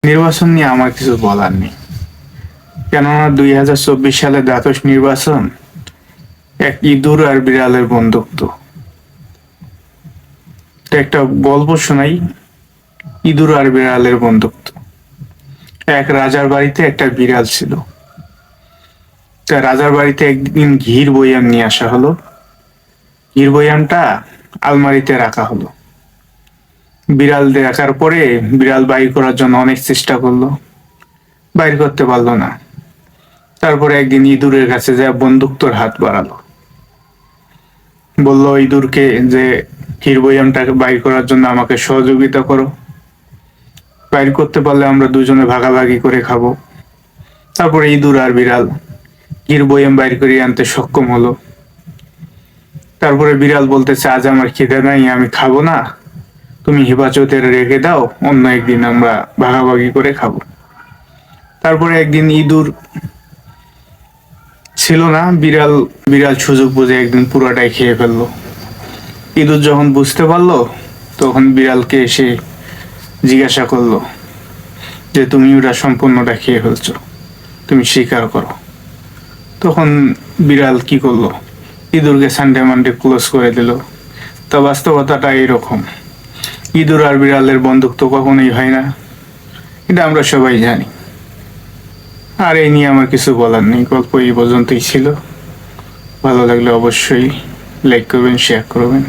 নির্বাচন নিয়ে আমার কিছু বলার নেই, কেননা 2024 সালে দ্বাদশ নির্বাচন এক ইঁদুর আর বিড়ালের বন্ধুত্ব। একটা গল্প শোনাই, ইঁদুর আর বিড়ালের বন্ধুত্ব। এক রাজার বাড়িতে একটা বিড়াল ছিল। তা রাজার বাড়িতে একদিন ঘির বয়াম নিয়ে আসা হলো। ঘির বয়ামটা আলমারিতে রাখা হলো। বিড়াল দেখার পরে বিড়াল বাইর করার জন্য অনেক চেষ্টা করলো, বাইর করতে পারলো না। তারপরে একদিন ইঁদুরের কাছে যায় বন্দুকতোর হাত বাড়ালো, বলল ইঁদুরকে যে ক্ষীর বয়ামটাকে বাইর করার জন্য আমাকে সহযোগিতা করো, বাইর করতে পারলে আমরা দুজনে ভাগাভাগি করে খাবো। তারপরে ইঁদুর আর বিড়াল ক্ষীর বয়াম বাইর করে আনতে সক্ষম হলো। তারপরে বিড়াল বলতেছে, আজ আমার খিদে নাই, আমি খাবো না, তুমি হেফাজতে রেখে দাও, অন্য একদিন আমরা ভাগাভাগি করে খাবো। তারপরে একদিন ইঁদুর ছিল না, বিড়াল বিড়াল সুযোগ বুঝে একদিন পুরোটাই খেয়ে ফেললো। ইঁদুর যখন বুঝতে পারলো, তখন বিড়ালকে এসে জিজ্ঞাসা করলো যে তুমি ওটা সম্পূর্ণটা খেয়ে ফেলছো, তুমি স্বীকার করো। তখন বিড়াল কি করলো, ইঁদুরকে সানডে মানডে ক্লোজ করে দিল। তা বাস্তবতাটা এরকম, ইঁদুর আর বিড়ালের বন্ধুত্ব কখনোই হয় না, এটা আমরা সবাই জানি। আর এই নিয়ে আমার কিছু বলার নেই, গল্প এই পর্যন্তই ছিল। ভালো লাগলে অবশ্যই লাইক করবেন, শেয়ার করবেন।